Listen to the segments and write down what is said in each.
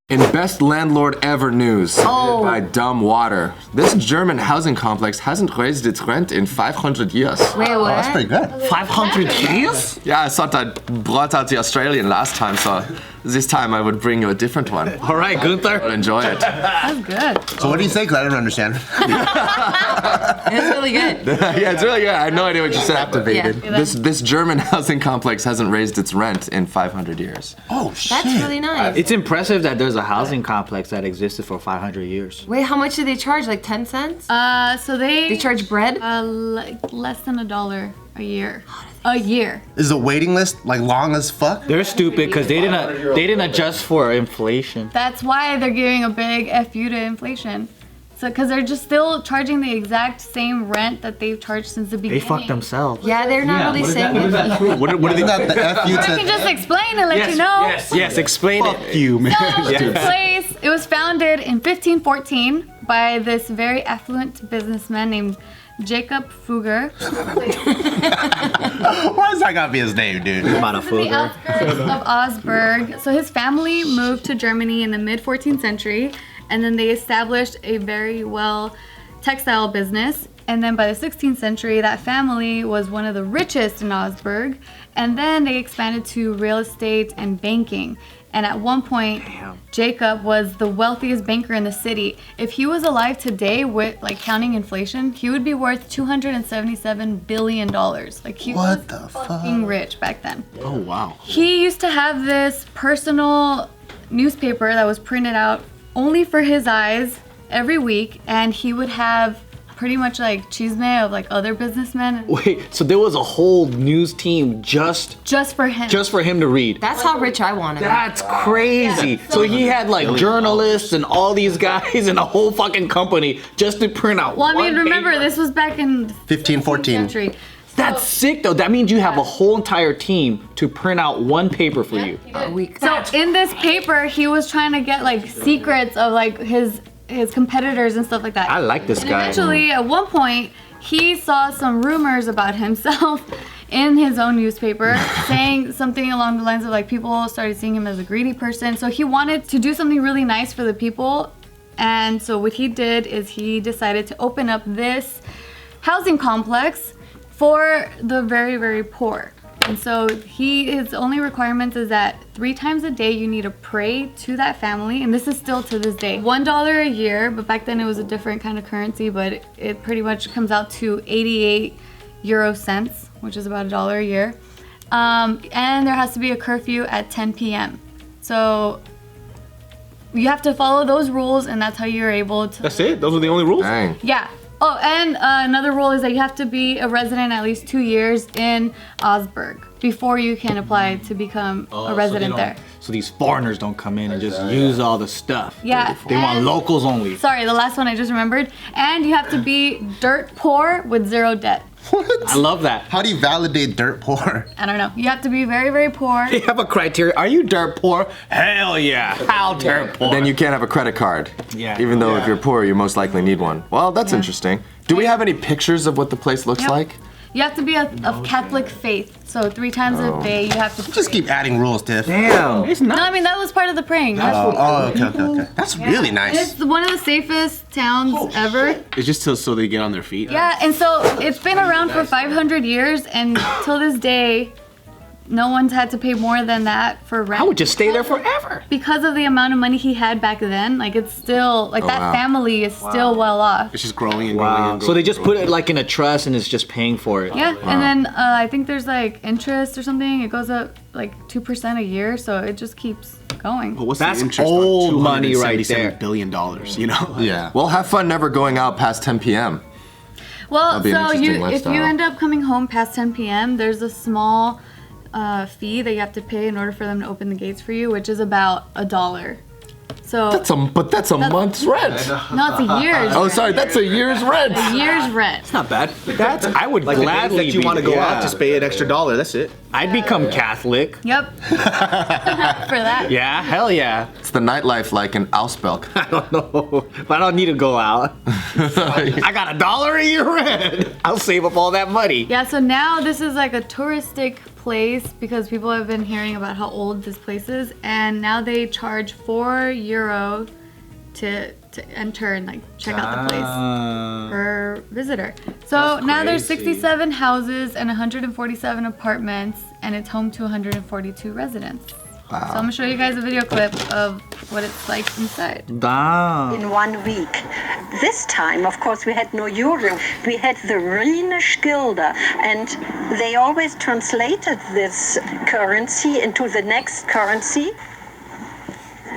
In Best Landlord Ever news, by Dumb Water, this German housing complex hasn't raised its rent in 500 years. Wait, what? That's pretty good. 500 years? Yeah, I thought I brought out the Australian last time, so this time I would bring you a different one. All right, Gunther. But enjoy it. That's good. So what do you say? 'Cause I didn't understand. It's really good. Yeah, it's really good. I had no idea what you said. Activated. Yeah. This German housing complex hasn't raised its rent in 500 years. Oh shit. That's really nice. It's impressive that there's a housing complex that existed for 500 years. Wait, how much do they charge? Like 10 cents? So they charge bread? like less than $1 a year. A year. Is the waiting list like long as fuck? They're stupid because they didn't adjust for inflation. That's why they're giving a big FU to inflation. So, because they're just still charging the exact same rent that they've charged since the They beginning. fucked themselves. Yeah, they're not really saying it. What are they? Not the FU I can to. just explain and let you know. Yes, explain Fuck it. you, man. So this place, it was founded in 1514 by this very affluent businessman named Jacob Fugger. Why does that gotta be his name, dude? About a The Fugger. outskirts of Augsburg. So his family moved to Germany in the mid 14th century, and then they established a very well textile business. And then by the 16th century, that family was one of the richest in Augsburg. And then they expanded to real estate and banking. And at one point, Jacob was the wealthiest banker in the city. If he was alive today with like counting inflation, he would be worth $277 billion. Like he was What the fucking rich back then. Oh wow. He used to have this personal newspaper that was printed out only for his eyes every week, and he would have pretty much like chisme of like other businessmen Wait, so there was a whole news team just for him. for him to read. That's how rich I want to be. That's crazy. Yeah. So he had like journalists and all these guys and a whole fucking company just to print out. Well, I mean, one remember paper. this was back in 1514. century. That's sick though. That means you have a whole entire team to print out one paper for you. A week. So in this paper, he was trying to get like secrets of like his competitors and stuff like that. I like this And guy. eventually, at one point, he saw some rumors about himself in his own newspaper, saying something along the lines of like people started seeing him as a greedy person. So he wanted to do something really nice for the people. And so what he did is he decided to open up this housing complex for the very, very poor. And so his only requirements is that 3 times a day you need to pray to that family, and this is still to this day. $1 a year, but back then it was a different kind of currency, but it pretty much comes out to 88 euro cents, which is about $1 a year. And there has to be a curfew at 10 p.m. So you have to follow those rules, and that's how you're able to. That's it? Those are the only rules? Dang. Yeah. Oh, and another rule is that you have to be a resident at least 2 years in Augsburg before you can apply to become a resident there. So these foreigners don't come in and just use all the stuff. Yeah. They want and- locals only. Sorry, the last one I just remembered. And you have to be dirt poor with 0 debt. I love that. How do you validate dirt poor? I don't know. You have to be very, very poor. They have a criteria. Are you dirt poor? Hell yeah. How dirt poor? Then you can't have a credit card. Yeah. Even though if you're poor, you most likely need one. Well, that's interesting. Do we have any pictures of what the place looks Yep. like? You have to be of Catholic faith. So 3 times a day you have to pray. Just keep adding rules, Tiff. Damn. It's No, not. I mean, that was part of the praying. Okay. That's really nice. It's one of the safest towns ever. It's just so they get on their feet. Yeah, and so it's been around for 500 years, and till this day, no one's had to pay more than that for rent. I would just stay there forever. Because of the amount of money he had back then, like it's still, like that wow. family is still well off. It's just growing and growing and growing. So they just put it like in a trust and it's just paying for it. Yeah, and then I think there's like interest or something. It goes up like 2% a year, so it just keeps going. But what's That's the interest old on money right there. $277 billion, you know? Yeah. Well, have fun never going out past 10 p.m. Well, That'd be an so interesting if lifestyle. you end up coming home past 10 p.m., there's a small fee that you have to pay in order for them to open the gates for you, which is about $1. So But that's a month's rent. no, it's a year's. Oh, sorry, that's a year's rent. A year's rent. Not bad. That's I would Like gladly the days that you want to go out, just pay an extra $1. That's it. I'd become Catholic. Yep. For that. Yeah, hell yeah. It's the nightlife like in Ausbelk. I don't know, but I don't need to go out. I got $1 a year rent. I'll save up all that money. Yeah. So now this is like a touristic place because people have been hearing about how old this place is, and now they charge €4 to enter and like check out the place per visitor. So now there's 67 houses and 147 apartments, and it's home to 142 residents. Wow. So I'm gonna show you guys a video clip of what it's like inside. Damn. In 1 week. This time, of course, we had no euro. We had the Rhenish guilder, and they always translated this currency into the next currency.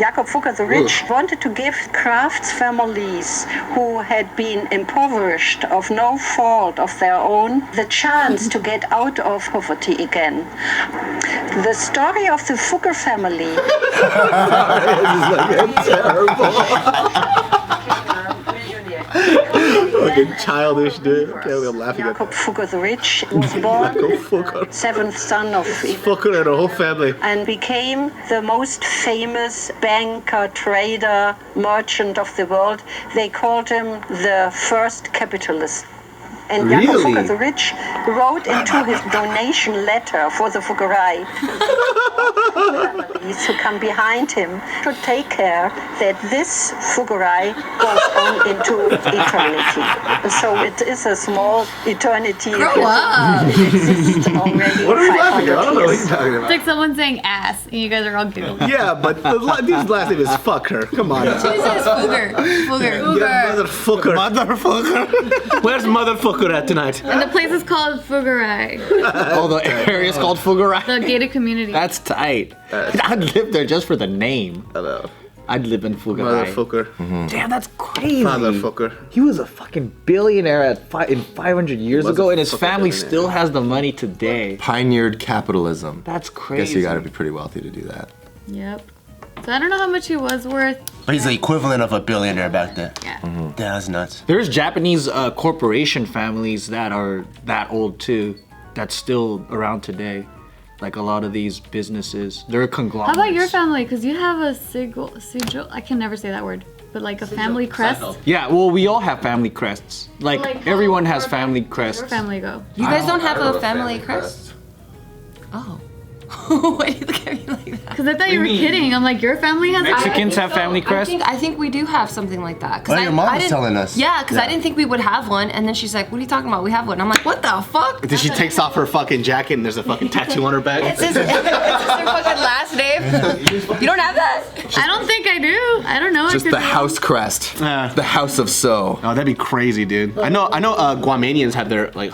Jakob Fugger the Rich wanted to give crafts families who had been impoverished of no fault of their own the chance to get out of poverty again. The story of the Fugger family. Fucking childish, dude. I can't believe I'm laughing at Jakob Fugger the Rich was born, Fugger. seventh son of Fugger and her whole family. and became the most famous banker, trader, merchant of the world. They called him the first capitalist. And Jakob Really? Fugger the Rich wrote into his donation letter for the Fuggerei families who come behind him to take care that this Fuggerei goes on into eternity. So it is a small eternity. Grow up. It exists already What are we laughing at? I don't know what 500 you're years. talking It's about. like someone saying ass, and you guys are all giggling. Yeah, but dude's last name is Fucker. Come on. She says Fugger. Fugger. Yeah, motherfucker. Motherfucker. Where's motherfucker at tonight? And the place is called Fuggerei, Oh, the area is called Fugger. the gated community. That's tight. I'd live there just for the name. Hello. I'd live in Fugger. Motherfucker. Damn, that's crazy. Motherfucker. He was a fucking billionaire in 500 years Was a ago, and his fucking family billionaire. still has the money today. Pioneered capitalism. That's I crazy. guess you gotta be pretty wealthy to do that. Yep. So I don't know how much he was worth. But he's the equivalent of a billionaire back then. Yeah. That's nuts. There's Japanese corporation families that are that old too, that's still around today. Like a lot of these businesses, they're How conglomerates. about your family? Because you have a sigil. I can never say that word. But like a family crest. Yeah, well, we all have family crests. Like, Like, how everyone does has your family Where's crests. your family go? You guys don't have a family crest? Oh. Why do you look at me like that? Because I thought you were kidding. I'm like, your family has. Mexicans have family crests. I think we do have something like that. Well, your mom was telling us. Yeah, because I didn't think we would have one, and then she's like, "What are you talking about? We have one." I'm like, "What the fuck?" Then she takes off her fucking jacket and there's a fucking tattoo on her back. It's his fucking last name. You don't have that? I don't think I do. I don't know. I Just could the be- house crest. The house of so. Oh, that'd be crazy, dude. I know. Guamanians have their like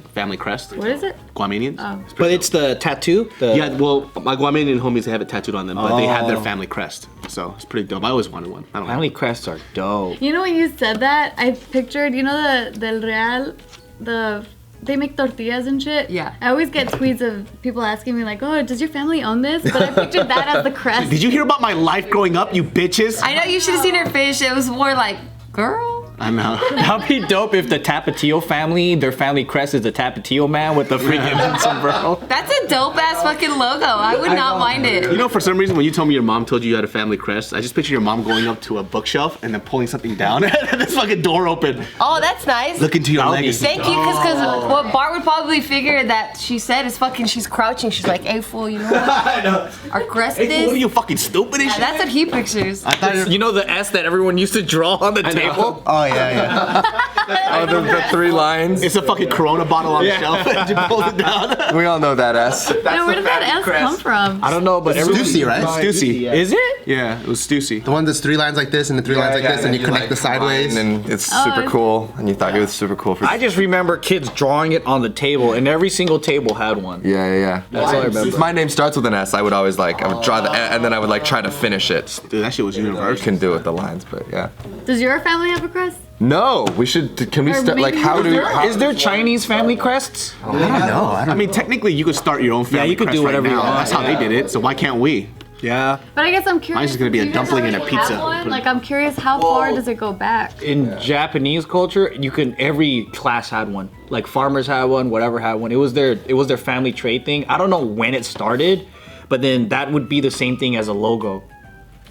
family crest. What is it? Guamanians. Oh. But it's the tattoo. Yeah, well, my Guamanian homies, they have it tattooed on them, but they have their family crest. So it's pretty dope. I always wanted one. I don't know. Family crests are dope. You know when you said that, I pictured, you know the Del Real, they make tortillas and shit. Yeah. I always get tweets of people asking me like, "Oh, does your family own this?" But I pictured that as the crest. Did you hear about my life growing up, you bitches? I know you should have seen her face. It was more like, girl. I know. That'd be dope if the Tapatio family, their family crest is the Tapatio man with the freaking sombrero. That's a dope ass fucking logo. I would not mind it. You know, for some reason, when you told me your mom told you had a family crest, I just picture your mom going up to a bookshelf and then pulling something down and this fucking door open. Oh, that's nice. Look into your That'll be legacy. Thank you, because what Bart would probably figure that she said is fucking, she's crouching. She's like, "Hey, fool, you know what I know. our crest Hey, what are is?" you fucking stupid and shit? That's what he pictures. I thought it You know the S that everyone used to draw on the table? Oh, yeah. Oh, the 3 lines. it's a fucking Corona bottle on the shelf and you pull it down. We all know that S. Yeah, where did that S come from? I don't know, but everyone. Stussy, right? Stussy. Is it? Yeah, it was Stussy. The one that's 3 lines like this and the 3 lines like this and you connect the sideways. And it's Oh, super it's- cool. And you thought it was super cool for. I just remember kids drawing it on the table, and every single table had one. Yeah. That's all I remember. Since my name starts with an S, I would always I would draw the and then I would try to finish it. Dude, that shit was I universal. can do it with the lines, but yeah. Does your family have a crest? No, we should. Can we Or start? Like, maybe how you do? don't. How, Is there Chinese family crests? I don't know. I I don't mean, technically, you could start your own family you could crest do whatever right you now. want. That's how they did it, so why can't we? Yeah. But I guess I'm curious. Mine's just gonna be do a you guys dumpling and a already have pizza. one? Like, I'm curious, how far does it go back? In Japanese culture, every class had one. Like farmers had one, whatever had one. It was their family trade thing. I don't know when it started, but then that would be the same thing as a logo.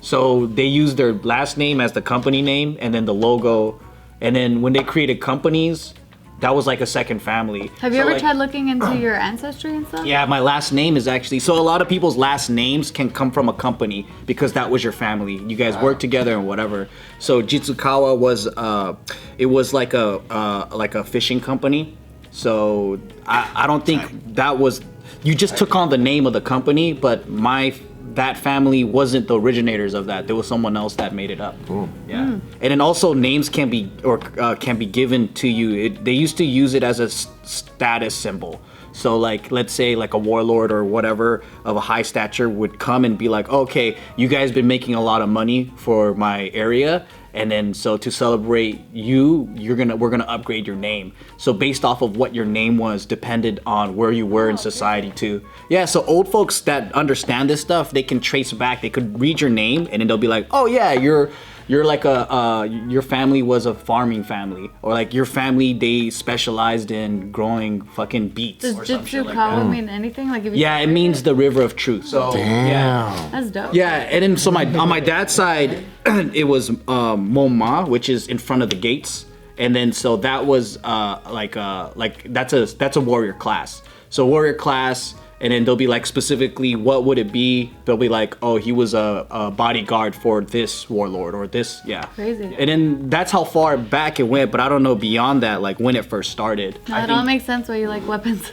So they used their last name as the company name, and then the logo. And then when they created companies, that was like a second family. Have you So, ever like, tried looking into your ancestry and stuff? Yeah, my last name is actually, so a lot of people's last names can come from a company because that was your family. You guys worked together and whatever. So Jitsukawa was, it was like a fishing company. So I don't think that was, you just took on the name of the company, but that family wasn't the originators of that. There was someone else that made it up. Cool. Yeah. And then also names can be given to you. They used to use it as a status symbol. So like, let's say like a warlord or whatever of a high stature would come and be like, okay, you guys been making a lot of money for my area. And then so to celebrate you, we're gonna upgrade your name. So based off of what your name was depended on where you were in society too. Yeah, so old folks that understand this stuff, they can trace back, they could read your name and then they'll be like, oh yeah, you're like your family was a farming family, or like your family, they specialized in growing fucking beets. Does or some shit Jitsukawa like mean anything? Like if you yeah, it means the river of truth. So yeah. That's dope. Yeah, and then so on my dad's side, it was Moma, which is in front of the gates, and then so that was like that's a warrior class. So warrior class, and then they'll be like specifically what would it be? They'll be like, oh, he was a bodyguard for this warlord or this, yeah. Crazy. And then that's how far back it went, but I don't know beyond that, like when it first started. No, it all makes sense why you like weapons.